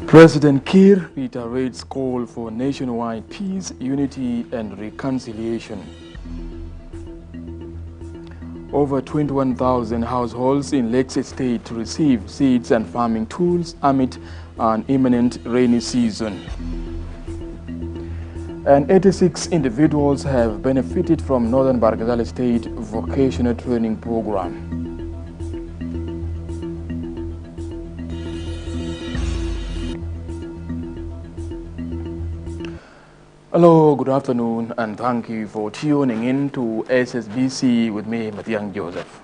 President Kiir reiterates call for nationwide peace, unity and reconciliation. Over 21,000 households in Lakes Estate to receive seeds and farming tools amid an imminent rainy season. And 86 individuals have benefited from Northern Bargadal State Vocational Training Program. Hello, good afternoon, and thank you for tuning in to SSBC with me, Mathiang Joseph.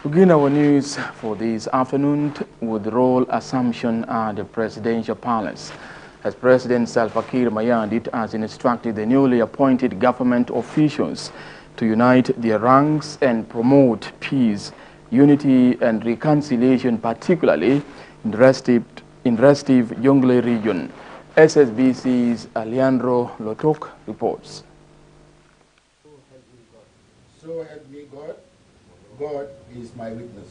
Begin our news for this afternoon with the role assumption at the presidential palace, as President Salva Kiir Mayardit has instructed the newly appointed government officials to unite their ranks and promote peace, unity, and reconciliation, particularly in the restive Jonglei region. SSBC's Alejandro Lotok reports. So help me God. God is my witness.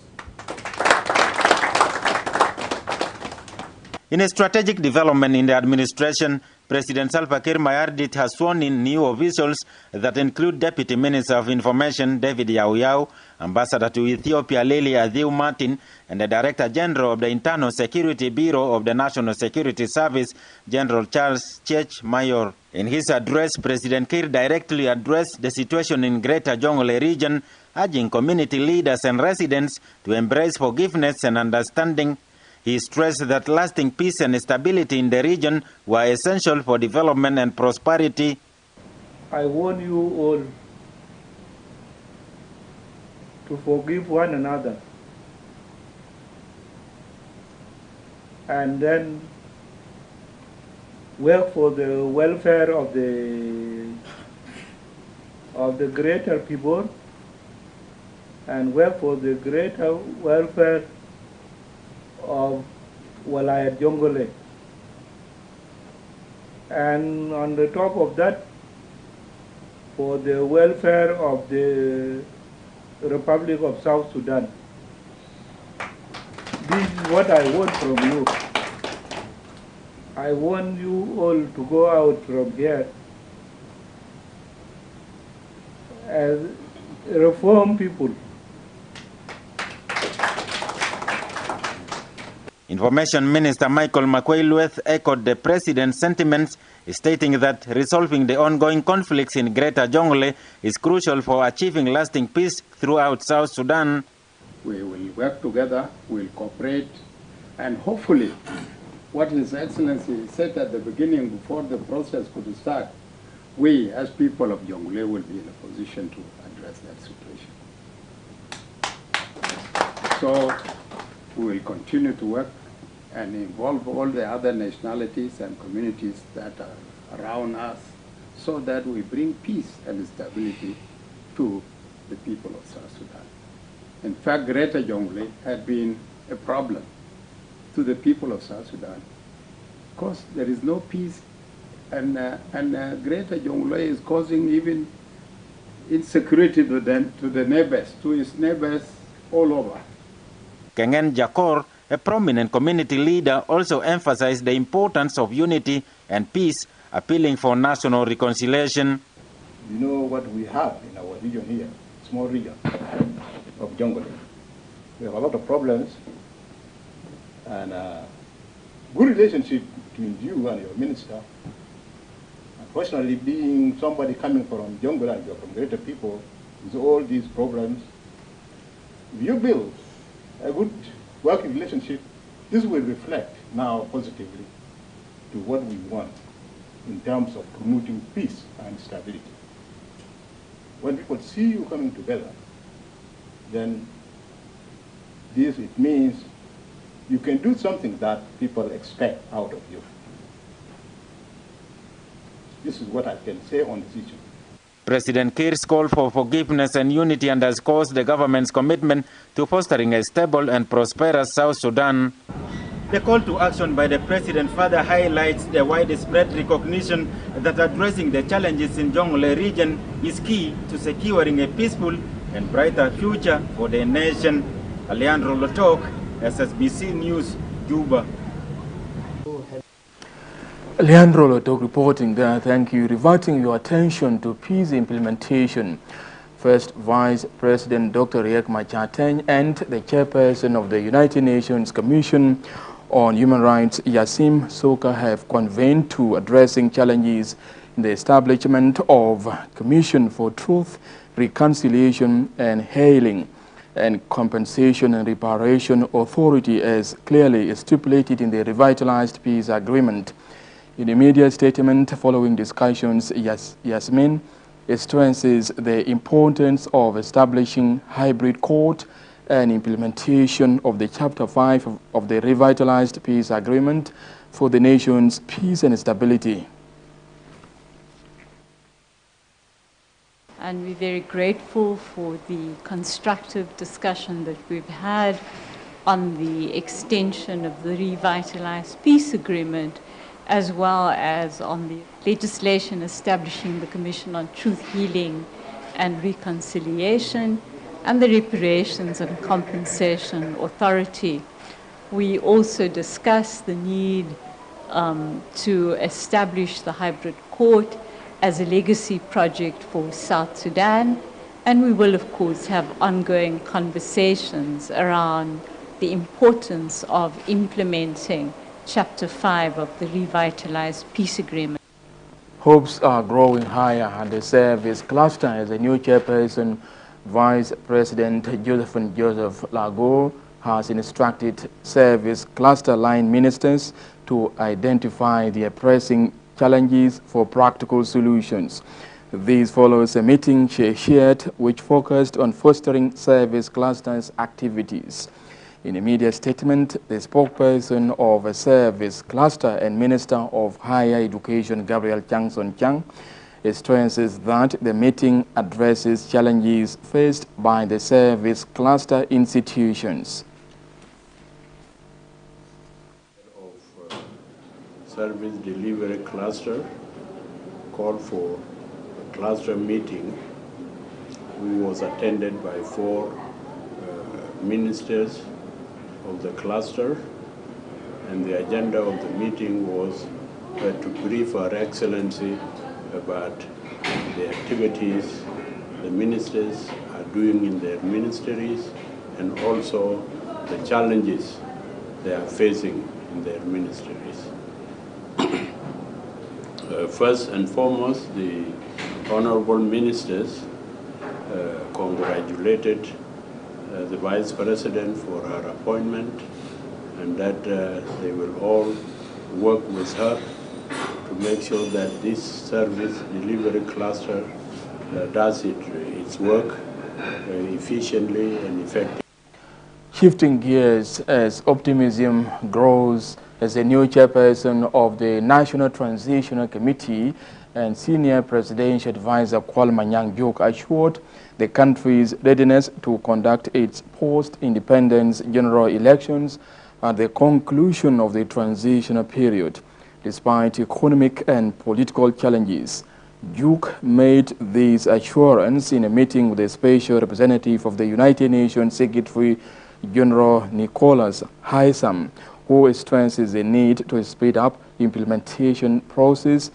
In a strategic development in the administration, President Salva Kiir Mayardit has sworn in new officials that include Deputy Minister of Information David Yauyau, Ambassador to Ethiopia Lily Adhiu Martin, and the Director General of the Internal Security Bureau of the National Security Service, General Charles Chech Mayor. In his address, President Kiir directly addressed the situation in Greater Jonglei region, urging community leaders and residents to embrace forgiveness and understanding. He stressed that lasting peace and stability in the region were essential for development and prosperity. I want you all to forgive one another and then work for the welfare of the greater people and work for the greater welfare of Walayat Jonglei. And on the top of that, for the welfare of the Republic of South Sudan. This is what I want from you. I want you all to go out from here as reform people. Information Minister Michael Makwei-Lueth echoed the President's sentiments, stating that resolving the ongoing conflicts in Greater Jonglei is crucial for achieving lasting peace throughout South Sudan. We will work together, we will cooperate, and hopefully, what His Excellency said at the beginning before the process could start, we as people of Jonglei will be in a position to address that situation. So, we will continue to work and involve all the other nationalities and communities that are around us so that we bring peace and stability to the people of South Sudan. In fact, Greater Jonglei had been a problem to the people of South Sudan because there is no peace and Greater Jonglei is causing even insecurity to the neighbors, to its neighbors all over. Kengen Jakor, a prominent community leader, also emphasized the importance of unity and peace, appealing for national reconciliation. You know what we have in our region here, small region of Jonglei. We have a lot of problems and good relationship between you and your minister. Unfortunately, being somebody coming from Jonglei and you're from greater people, with all these problems, if you build a good working relationship, this will reflect now positively to what we want in terms of promoting peace and stability. When people see you coming together, then it means you can do something that people expect out of you. This is what I can say on this issue. President Kiir's call for forgiveness and unity underscores the government's commitment to fostering a stable and prosperous South Sudan. The call to action by the President further highlights the widespread recognition that addressing the challenges in Jonglei region is key to securing a peaceful and brighter future for the nation. Alejandro Lotok, SSBC News, Juba. Leandro Lotok reporting there. Thank you. Reverting your attention to peace implementation. First Vice President Dr. Riek Machar and the chairperson of the United Nations Commission on Human Rights, Yassim Soka, have convened to addressing challenges in the establishment of Commission for Truth, Reconciliation and Healing and Compensation and Reparation Authority as clearly stipulated in the revitalized peace agreement. In a media statement following discussions, Yasmin stresses the importance of establishing hybrid court and implementation of the Chapter 5 of the revitalized peace agreement for the nation's peace and stability. And we're very grateful for the constructive discussion that we've had on the extension of the revitalized peace agreement, as well as on the legislation establishing the Commission on Truth, Healing and Reconciliation and the Reparations and Compensation Authority. We also discussed the need to establish the hybrid court as a legacy project for South Sudan, and we will of course have ongoing conversations around the importance of implementing Chapter 5 of the revitalized peace agreement. Hopes are growing higher at the service cluster as a new chairperson, Vice President Joseph Lago, has instructed service cluster line ministers to identify the pressing challenges for practical solutions. This follows a meeting she shared which focused on fostering service clusters activities. In a media statement, the spokesperson of a service cluster and Minister of Higher Education, Gabriel Changson-Chang, stresses that the meeting addresses challenges faced by the service cluster institutions. Service delivery cluster called for a cluster meeting, which was attended by 4 ministers of the cluster, and the agenda of the meeting was to brief Her Excellency about the activities the ministers are doing in their ministries and also the challenges they are facing in their ministries. First and foremost, the honorable ministers congratulated the Vice President for her appointment, and that they will all work with her to make sure that this service delivery cluster does its work efficiently and effectively. Shifting gears as optimism grows as the new chairperson of the National Transitional Committee and Senior Presidential Advisor Kwalma Nyang-Juk assured the country's readiness to conduct its post-independence general elections at the conclusion of the transitional period. Despite economic and political challenges, Juk made this assurance in a meeting with the Special Representative of the United Nations Secretary General Nicholas Haysom, who stresses the need to speed up implementation process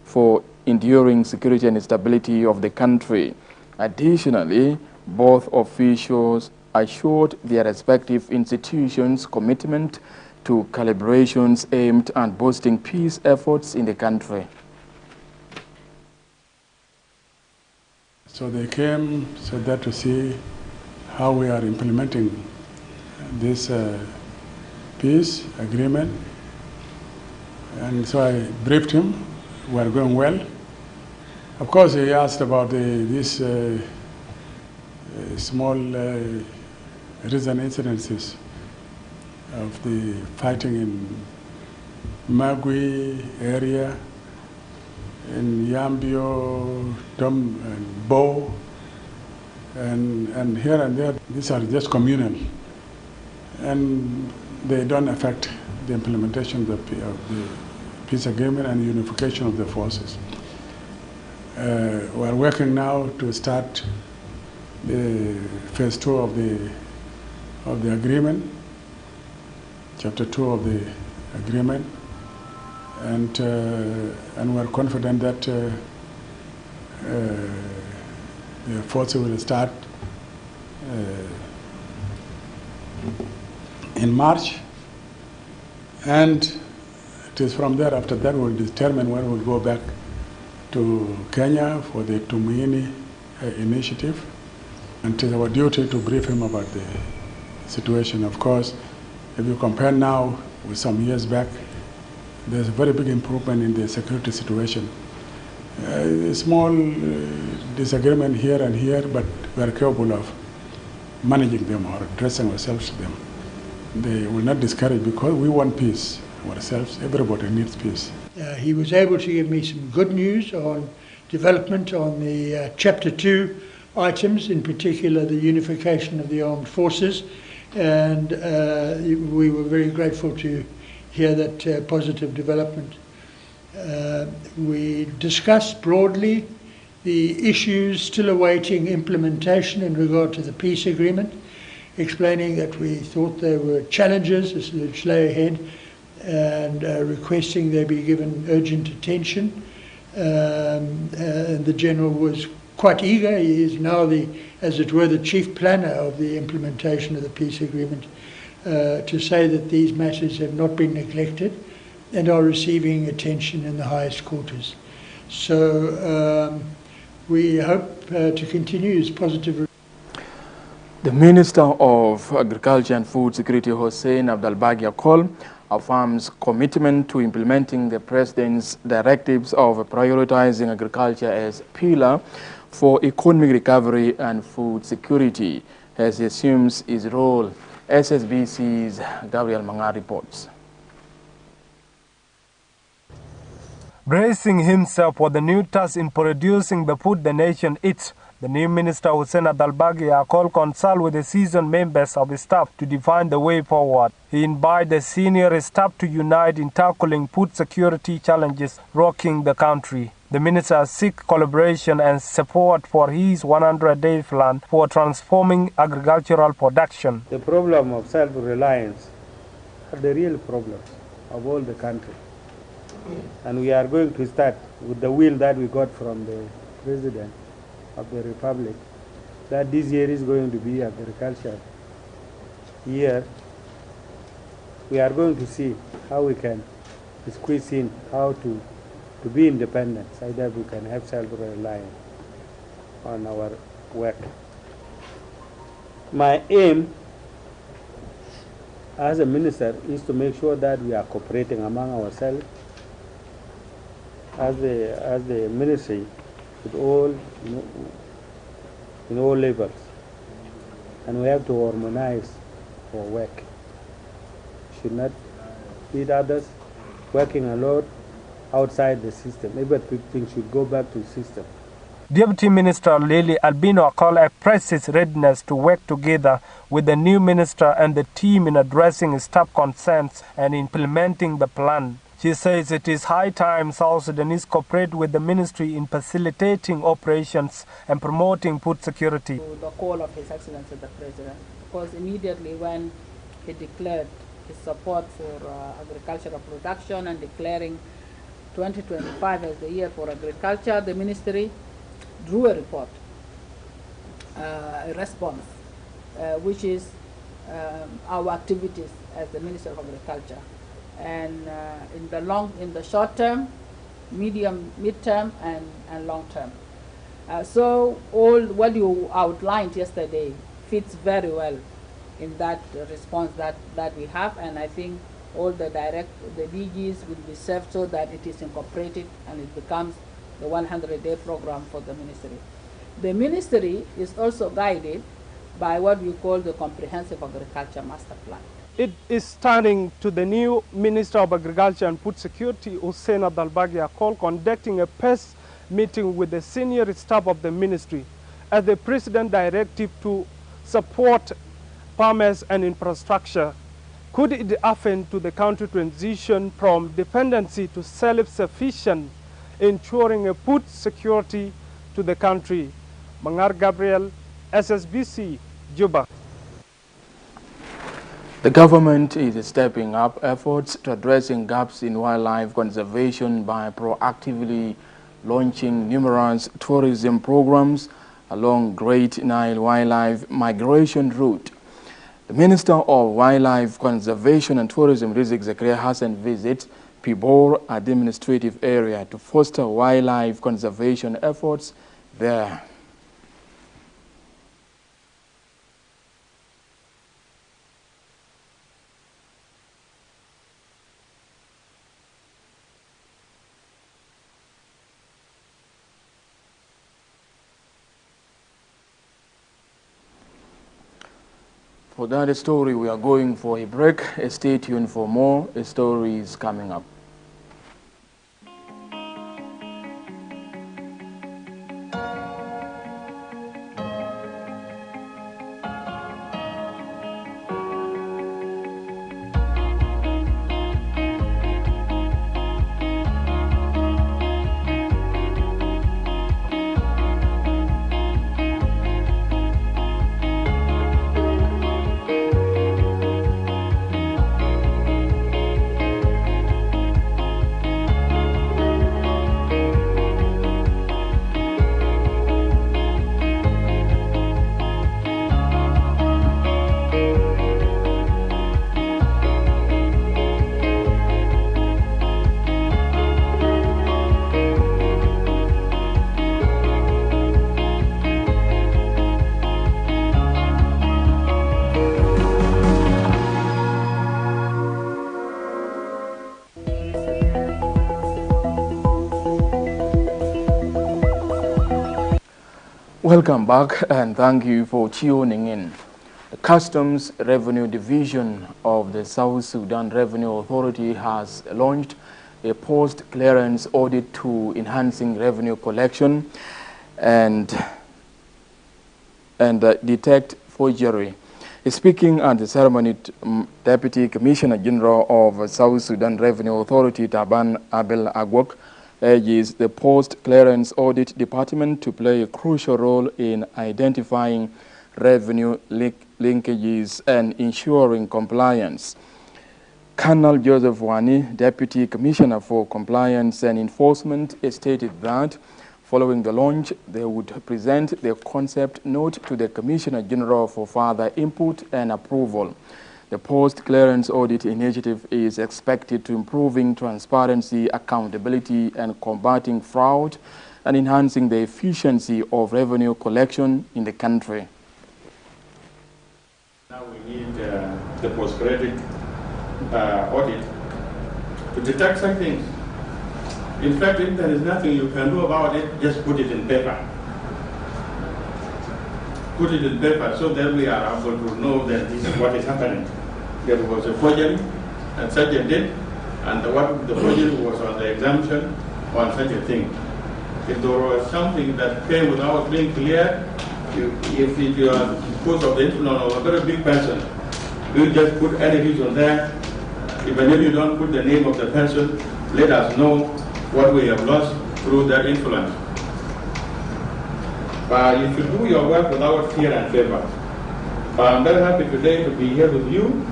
for enduring security and stability of the country. Additionally, both officials assured their respective institutions' commitment to calibrations aimed at boosting peace efforts in the country. So they came so that to see how we are implementing this peace agreement. And so I briefed him. We are going well. Of course, he asked about these small recent incidences of the fighting in Magui area, in Yambio, Dom, and Bo, and here and there. These are just communal, and they don't affect the implementation of the peace agreement and unification of the forces. We are working now to start the phase 2 of the agreement, chapter 2 of the agreement, and we're confident that the forces will start in March, and it is from there, after that, we'll determine when we'll go back to Kenya for the Tumaini initiative. And it is our duty to brief him about the situation. Of course, if you compare now with some years back, there's a very big improvement in the security situation. A small disagreement here and here, but we are capable of managing them or addressing ourselves to them. They will not discourage, because we want peace ourselves. Everybody needs peace. He was able to give me some good news on development on the Chapter 2 items, in particular the unification of the armed forces, and we were very grateful to hear that positive development. We discussed broadly the issues still awaiting implementation in regard to the peace agreement, explaining that we thought there were challenges which lay ahead, and requesting they be given urgent attention. And the General was quite eager. He is now as it were, the chief planner of the implementation of the peace agreement, to say that these matters have not been neglected and are receiving attention in the highest quarters. So we hope to continue his positive. The Minister of Agriculture and Food Security, Hussein Abdalbagi Akol, affirms commitment to implementing the President's directives of prioritizing agriculture as a pillar for economic recovery and food security as he assumes his role. SSBC's Gabriel Mangar reports. Bracing himself for the new task in producing the food the nation eats, the new Minister Hussein Abdalbagi Akol consulted with the seasoned members of his staff to define the way forward. He invited the senior staff to unite in tackling food security challenges rocking the country. The minister seeks collaboration and support for his 100-day plan for transforming agricultural production. The problem of self-reliance are the real problems of all the country. And we are going to start with the will that we got from the President of the Republic, that this year is going to be agriculture year. We are going to see how we can squeeze in how to be independent, so that we can have self-reliance on our work. My aim as a minister is to make sure that we are cooperating among ourselves as the ministry with all in all levels, and we have to harmonize our work. Should not lead others working alone outside the system. Everything should go back to the system. Deputy Minister Lily Albino Akol expressed his readiness to work together with the new minister and the team in addressing staff concerns and implementing the plan. She says it is high time South Sudanese cooperate with the ministry in facilitating operations and promoting food security. The call of His Excellency the President, because immediately when he declared his support for agricultural production and declaring 2025 as the year for agriculture, the ministry drew a report, a response, which is our activities as the Minister of Agriculture. And in the short term, mid-term, and long term. So all what you outlined yesterday fits very well in that response that we have, and I think all the DGs will be served so that it is incorporated and it becomes the 100-day program for the ministry. The ministry is also guided by what we call the Comprehensive Agriculture Master Plan. It is turning to the new Minister of Agriculture and Food Security, Hussein Abdalbagi Akol, conducting a press meeting with the senior staff of the ministry as the President's directive to support farmers and infrastructure. Could it happen to the country transition from dependency to self-sufficient, ensuring a food security to the country? Mangar Gabriel, SSBC, Juba. The government is stepping up efforts to addressing gaps in wildlife conservation by proactively launching numerous tourism programs along Great Nile Wildlife Migration Route. The Minister of Wildlife Conservation and Tourism, Rizk Zakaria Hassan, visits Pibor administrative area to foster wildlife conservation efforts there. For that story, we are going for a break. Stay tuned for more stories coming up. Welcome back and thank you for tuning in. The Customs Revenue Division of the South Sudan Revenue Authority has launched a post-clearance audit to enhancing revenue collection and detect forgery. Speaking at the ceremony, Deputy Commissioner General of South Sudan Revenue Authority Taban Abel Agwok urges the post-clearance audit department to play a crucial role in identifying revenue linkages and ensuring compliance. Colonel Joseph Wani, Deputy Commissioner for Compliance and Enforcement, stated that following the launch, they would present their concept note to the Commissioner General for further input and approval. The post-clearance audit initiative is expected to improving transparency, accountability, and combating fraud, and enhancing the efficiency of revenue collection in the country. Now we need the post-credit audit to detect some things. In fact, if there is nothing you can do about it, just put it in paper. Put it in paper so that we are able to know that this is what is happening. There was a forgery and such a date, and what the forgery was on the exemption on such a thing. If there was something that came without being clear, if you are because of the influence of a very big person, you just put any reason there. Even if you don't put the name of the person, let us know what we have lost through that influence. But you should do your work without fear and favor. But I'm very happy today to be here with you.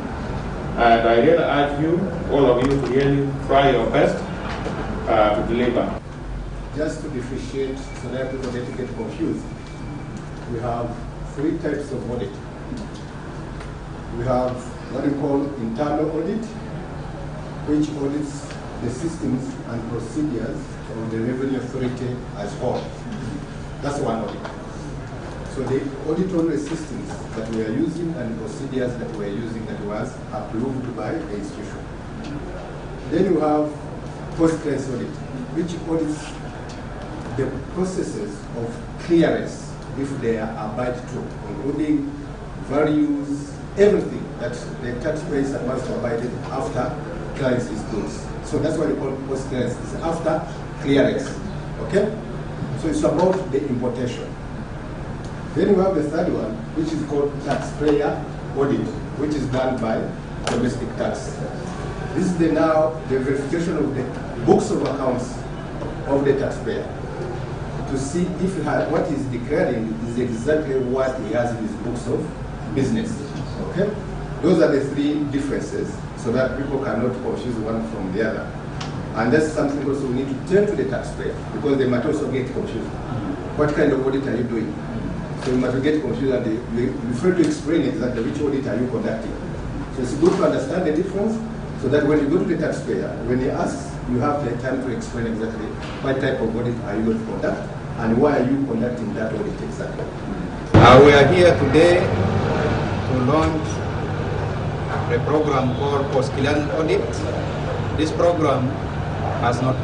And I really urge you, all of you, to really try your best to deliver. Just to differentiate so that people don't get confused, we have three types of audit. We have what we call internal audit, which audits the systems and procedures of the Revenue Authority as whole. That's one audit. So they audit all the systems that we are using and procedures that we are using that was approved by the institution. Then you have post-clearance audit, which audits the processes of clearance if they are abide to, including values, everything that the taxpayer is supposed to abide in after clearance is closed. So that's what we call post-clearance. It's after clearance. Okay? So it's about the importation. Then we have the third one, which is called taxpayer audit, which is done by domestic tax. This is the verification of the books of accounts of the taxpayer to see if what he's declaring is exactly what he has in his books of business. Okay? Those are the three differences, so that people cannot confuse one from the other. And that's something also we need to turn to the taxpayer, because they might also get confused. What kind of audit are you doing? So you might get confused, and you prefer to explain exactly which audit are you conducting. So it's good to understand the difference, so that when you go to the taxpayer, when he asks, you have the time to explain exactly what type of audit are you going to conduct, and why are you conducting that audit exactly. We are here today to launch a program called post-clearance audit. This program has not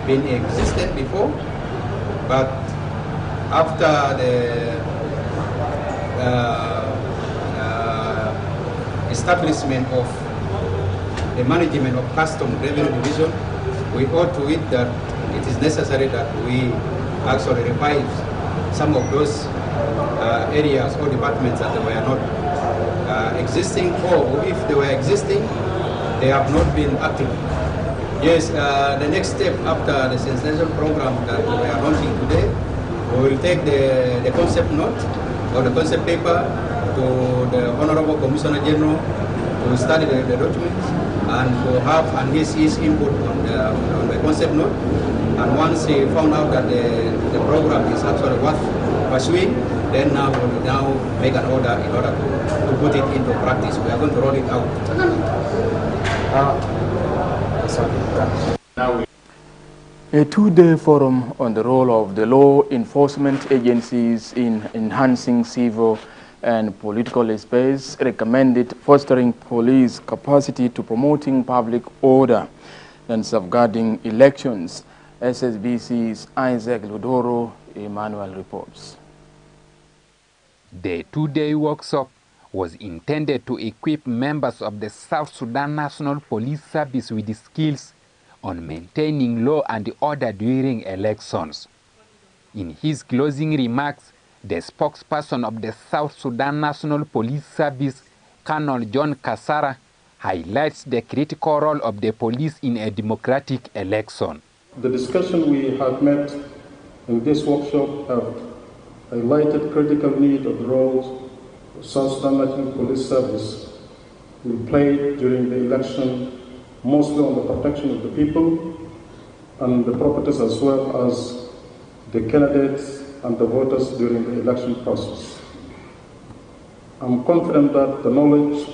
been existed before, but after the establishment of the management of Custom Revenue Division, we owe to it that it is necessary that we actually revive some of those areas or departments that were not existing, or if they were existing, they have not been active. Yes, the next step after the sensitization program that we are launching today, we will take the concept note or the concept paper to the Honorable Commissioner General to study the documents and to have his input on the concept note. And once he found out that the program is actually worth pursuing, then now we will now make an order in order to put it into practice. We are going to roll it out. A two-day forum on the role of the law enforcement agencies in enhancing civil and political space recommended fostering police capacity to promoting public order and safeguarding elections. SSBC's Isaac Ludoro Emmanuel reports. The two-day workshop was intended to equip members of the South Sudan National Police Service with the skills on maintaining law and order during elections. In his closing remarks, the spokesperson of the South Sudan National Police Service, Colonel John Kasara, highlights the critical role of the police in a democratic election. The discussion we have met in this workshop have highlighted critical need of the roles of South Sudan National Police Service will play during the election, mostly on the protection of the people and the properties, as well as the candidates and the voters during the election process. I'm confident that the knowledge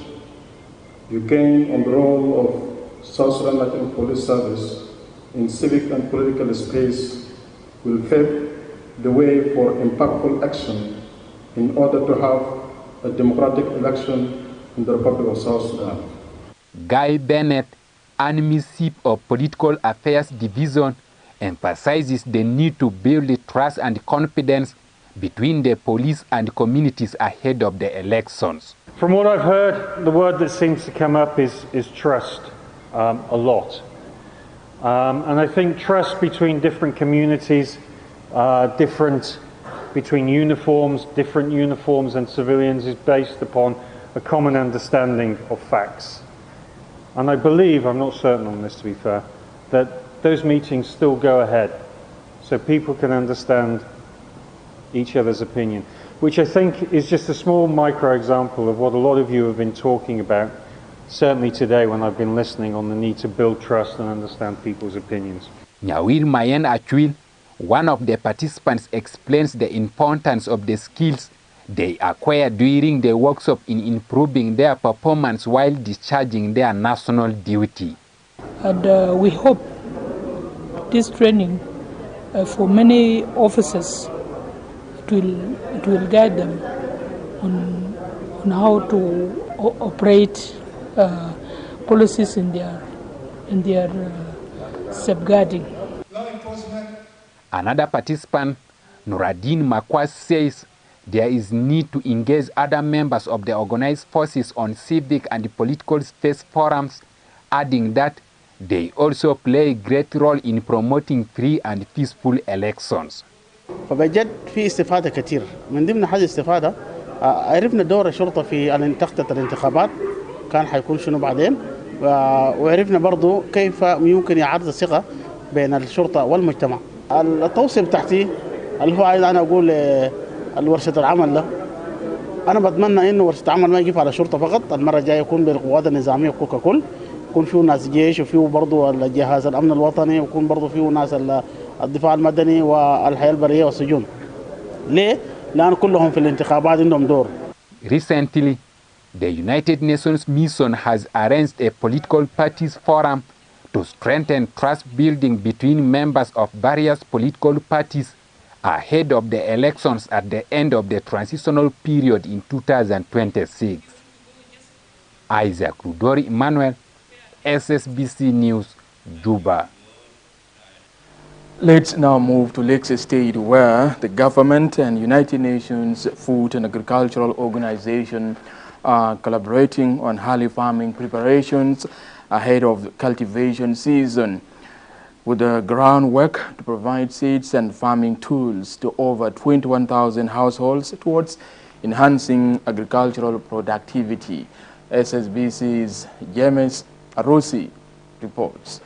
you gain on the role of South Sudan National Police Service in civic and political space will pave the way for impactful action in order to have a democratic election in the Republic of South Sudan. Guy Bennett, Army Chief of Political Affairs Division, emphasizes the need to build the trust and confidence between the police and communities ahead of the elections. From what I've heard, the word that seems to come up is trust a lot. And I think trust between different communities, different between different uniforms and civilians is based upon a common understanding of facts. And I believe, I'm not certain on this to be fair, that those meetings still go ahead so people can understand each other's opinion, which I think is just a small micro example of what a lot of you have been talking about, certainly today when I've been listening, on the need to build trust and understand people's opinions. Nyawir Mayen Achwil, one of the participants, explains the importance of the skills they acquire during the workshop in improving their performance while discharging their national duty. And we hope this training for many officers it will guide them on how to operate policies in their safeguarding. Another participant, Nuruddin Makwas, says there is need to engage other members of the organized forces on civic and political space forums, adding that they also play a great role in promoting free and peaceful elections. فبجد في استفادة كثير من ضمن هذه الاستفادة عرفنا دور الشرطة في أن تخطط الانتخابات كان حيكون شنو بعدين وعرفنا برضو كيف يمكن يعرض الثقة بين الشرطة والمجتمع. التوصية بتاعتي اللي هو عايز أنا أقول الورشة العمل ده أنا بتمنى إنه ورشة العمل ما يقف على الشرطة فقط، المرة الجاية يكون بالقوات النظامية ككل، يكون فيه ناس جيش وفيه برضه الجهاز الأمن الوطني، ويكون برضه فيه ناس الدفاع المدني والحياة البرية والسجون. ليه؟ لأن كلهم في الانتخابات عندهم دور. Recently, the United Nations Mission has arranged a political parties forum to strengthen trust building between members of various political parties ahead of the elections at the end of the transitional period in 2026. Isaac Rudori Emmanuel, SSBC News, Juba. Let's now move to Lakes State, where the government and United Nations Food and Agricultural Organization are collaborating on early farming preparations ahead of the cultivation season, with the groundwork to provide seeds and farming tools to over 21,000 households towards enhancing agricultural productivity. SSBC's James Arosi reports.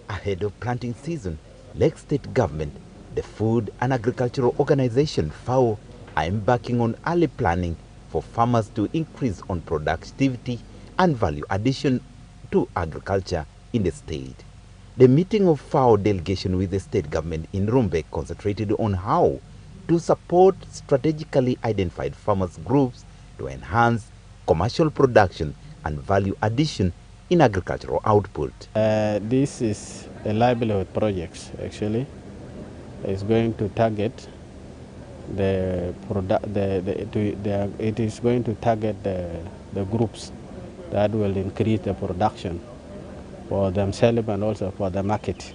Ahead of planting season, Lake State Government, the Food and Agricultural Organization FAO, are embarking on early planning for farmers to increase on productivity and value addition to agriculture in the state. The meeting of FAO delegation with the state government in Rumbek concentrated on how to support strategically identified farmers groups to enhance commercial production and value addition in agricultural output. This is a livelihood project, actually. It's going to target it is going to target the groups that will increase the production for themselves and also for the market.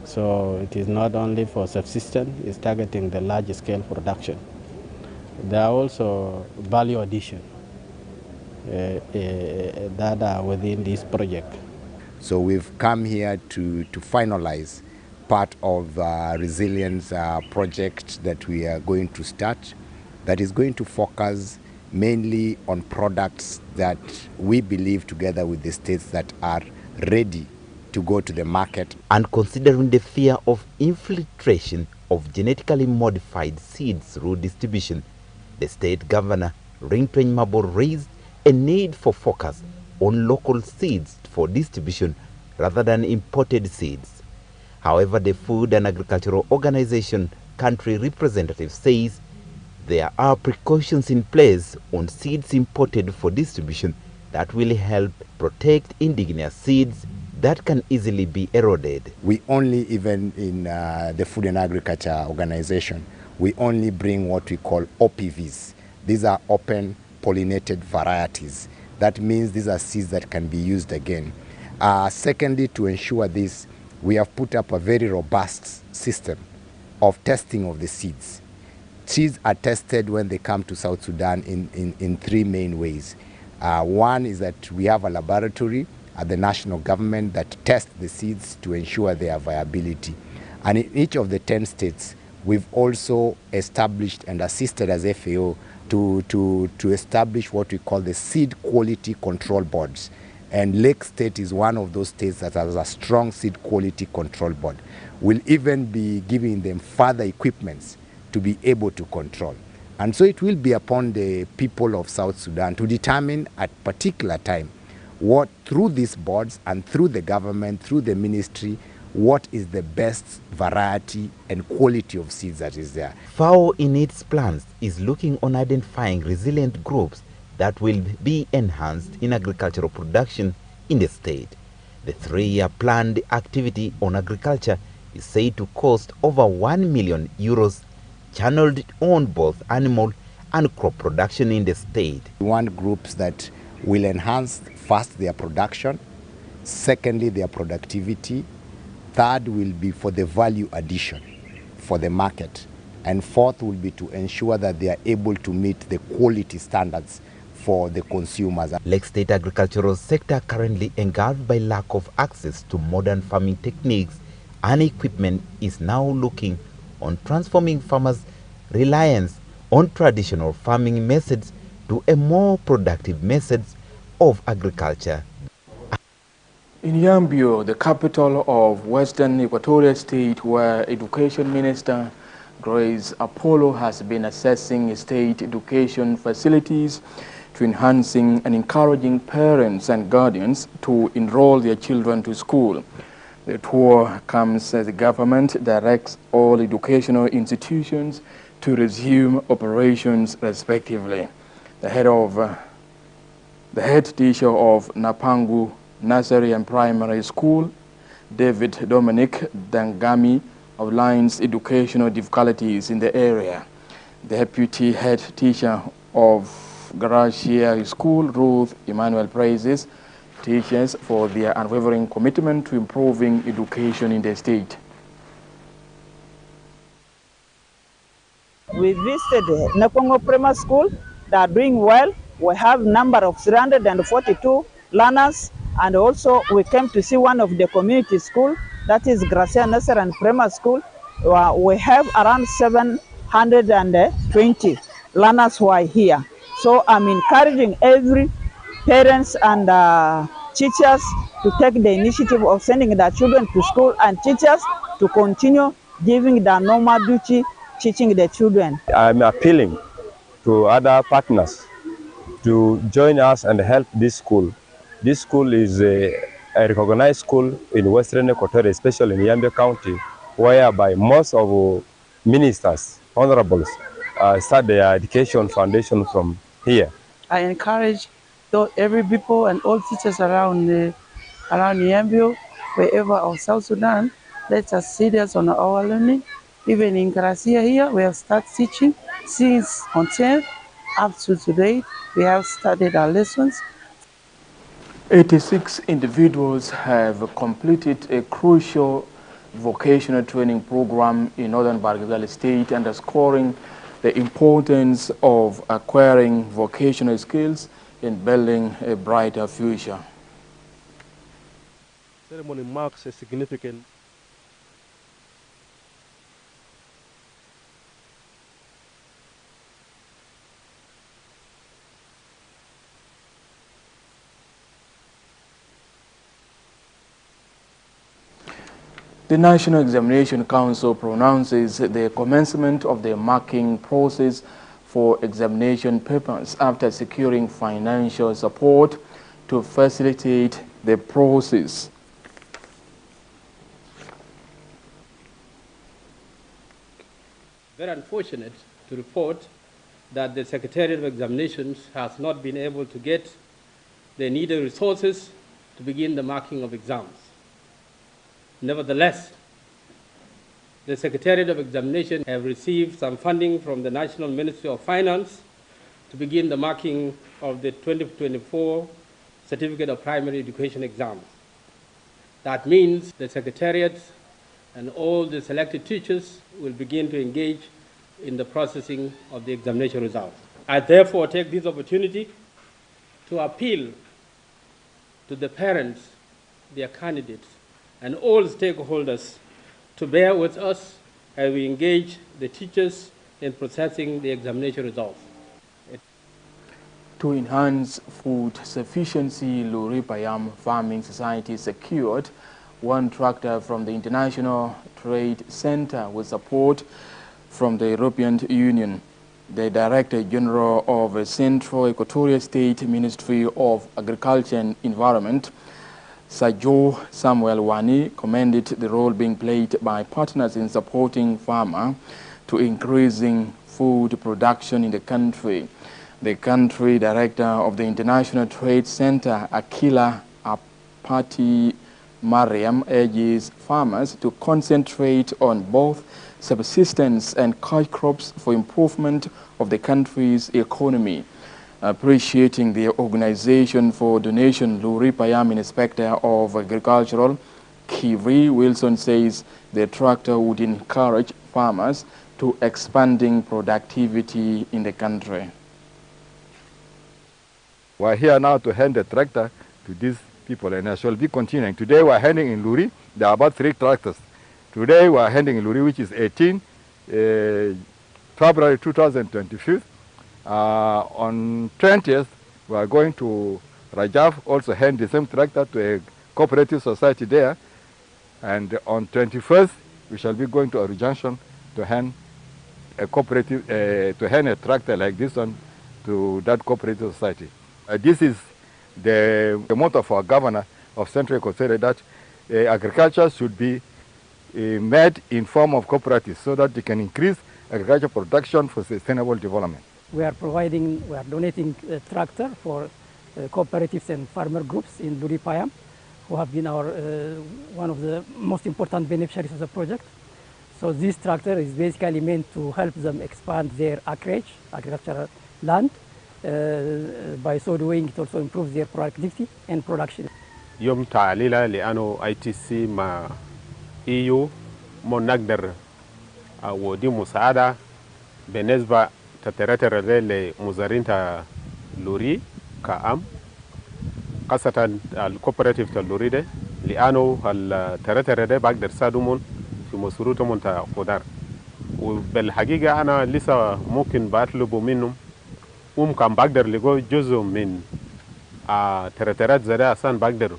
So it is not only for subsistence, it's targeting the large scale production. There are also value addition that are within this project. So we've come here to finalize part of resilience project that we are going to start, that is going to focus mainly on products that we believe, together with the states, that are ready to go to the market. And considering the fear of infiltration of genetically modified seeds through distribution, the state governor, Ringtwen Mabo, raised a need for focus on local seeds for distribution rather than imported seeds. However, the Food and Agricultural Organization country representative says there are precautions in place on seeds imported for distribution that will help protect indigenous seeds that can easily be eroded. We only, even in the Food and Agriculture Organization, we only bring what we call OPVs. These are open pollinated varieties. That means these are seeds that can be used again. Secondly, to ensure this, we have put up a very robust system of testing of the seeds. Seeds are tested when they come to South Sudan in three main ways. One is that we have a laboratory at the national government that tests the seeds to ensure their viability. And in each of the 10 states, we've also established and assisted as FAO to establish what we call the seed quality control boards. And Lake State is one of those states that has a strong seed quality control board. We'll even be giving them further equipments to be able to control. And so it will be upon the people of South Sudan to determine at particular time what, through these boards and through the government, through the ministry, what is the best variety and quality of seeds that is there. FAO in its plans is looking on identifying resilient groups that will be enhanced in agricultural production in the state. The 3-year planned activity on agriculture is said to cost over 1 million euros, channeled on both animal and crop production in the state. We want groups that will enhance first their production, secondly their productivity, third will be for the value addition for the market, and fourth will be to ensure that they are able to meet the quality standards for the consumers. Lake State agricultural sector currently engulfed by lack of access to modern farming techniques and equipment is now looking on transforming farmers' reliance on traditional farming methods to a more productive methods of agriculture. In Yambio, the capital of Western Equatorial State, where Education Minister Grace Apollo has been assessing state education facilities to enhancing and encouraging parents and guardians to enroll their children to school. The tour comes as the government directs all educational institutions to resume operations respectively. The head teacher of Napangu Nursery and Primary School, David Dominic Dangami, outlines educational difficulties in the area. The deputy head teacher of Garashia School, Ruth Emmanuel, praises teachers for their unwavering commitment to improving education in the state. We visited Napongo Primary School. They are doing well. We have number of 342 learners, and also we came to see one of the community school, that is Gracia Nursery and Primary School. We have around 720 learners who are here. So I'm encouraging every parents and teachers to take the initiative of sending their children to school, and teachers to continue giving their normal duty, teaching the children. I'm appealing to other partners to join us and help this school. This school is a recognized school in Western Equatoria, especially in Yambio County, whereby most of ministers, honorables, start their education foundation from here. I encourage every people and all teachers around Yambio, wherever of South Sudan, let us serious on our learning. Even in Gracia here, we have started teaching since on 10th up to today. We have started our lessons. 86 individuals have completed a crucial vocational training program in Northern Bargagal State, underscoring the importance of acquiring vocational skills in building a brighter future. The ceremony marks a significant The National Examination Council pronounces the commencement of the marking process for examination papers after securing financial support to facilitate the process. Very unfortunate to report that the Secretariat of Examinations has not been able to get the needed resources to begin the marking of exams. Nevertheless, the Secretariat of Examination have received some funding from the National Ministry of Finance to begin the marking of the 2024 Certificate of Primary Education exams. That means the Secretariat and all the selected teachers will begin to engage in the processing of the examination results. I therefore take this opportunity to appeal to the parents, their candidates, and all stakeholders to bear with us as we engage the teachers in processing the examination results. To enhance food sufficiency, Luri Payam Farming Society secured one tractor from the International Trade Center with support from the European Union. The Director General of the Central Equatorial State Ministry of Agriculture and Environment, Sajo Samuel Wani, commended the role being played by partners in supporting farmers to increasing food production in the country. The country director of the International Trade Center, Akila Apati Mariam, urges farmers to concentrate on both subsistence and cash crops for improvement of the country's economy. Appreciating the organization for donation, Luri Payam, Inspector of Agricultural, Kivri Wilson, says the tractor would encourage farmers to expanding productivity in the country. We're here now to hand the tractor to these people, and I shall be continuing. Today we're handing in Luri. There are about 3 tractors. Today we're handing in Luri, which is 18 February 2025. On 20th, we are going to Rajaf, also hand the same tractor to a cooperative society there. And on 21st, we shall be going to Oru Junction to hand a cooperative, to hand a tractor like this one to that cooperative society. This is the motto of our governor of Central Equatoria, that agriculture should be made in form of cooperatives so that they can increase agriculture production for sustainable development. We are donating a tractor for cooperatives and farmer groups in Luri Payam, who have been one of the most important beneficiaries of the project. So this tractor is basically meant to help them expand their acreage, agricultural land. By so doing, it also improves their productivity and production. يوم تعليلا لأنه ITC مع EU مو نقدر ودي مساعدة بالنسبة تترتر لمزارين لوري كأم خاصة الكوبراتيف تلوري ده لأنه الترتر ده بقدر سادومون في مسروتهم خضار وبالحقيقة أنا لسه ممكن بطلبوا منهم كان بقدر لقوا جزء من ترترات زي ده عشان بقدر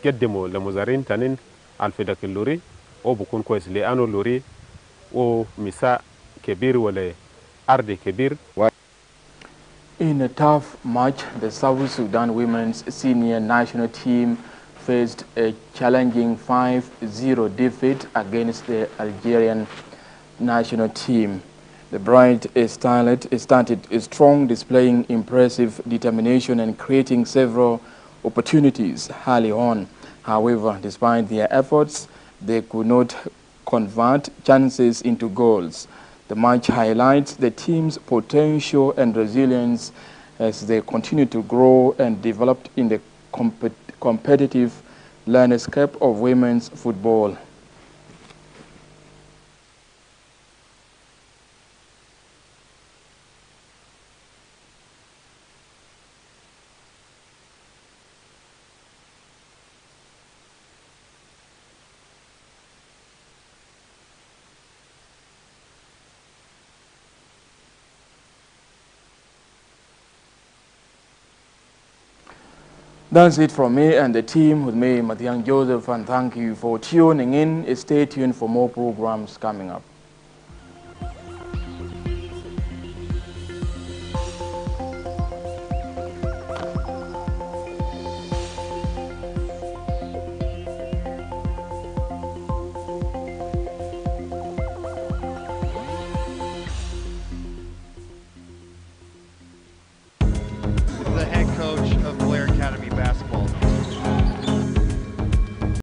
قدموا لمزارين تانين الفدك اللوري أو بكون كويس لأنه اللوري أو مساء كبير ولا أرض كبير. In a tough match, the South Sudan women's senior national team faced a challenging 5-0 defeat against the Algerian national team. The Bright started strong, displaying impressive determination and creating several opportunities early on. However, despite their efforts, they could not convert chances into goals. The match highlights the team's potential and resilience as they continue to grow and develop in the competitive landscape of women's football. That's it from me and the team with me, Mathiang Joseph, and thank you for tuning in. Stay tuned for more programs coming up.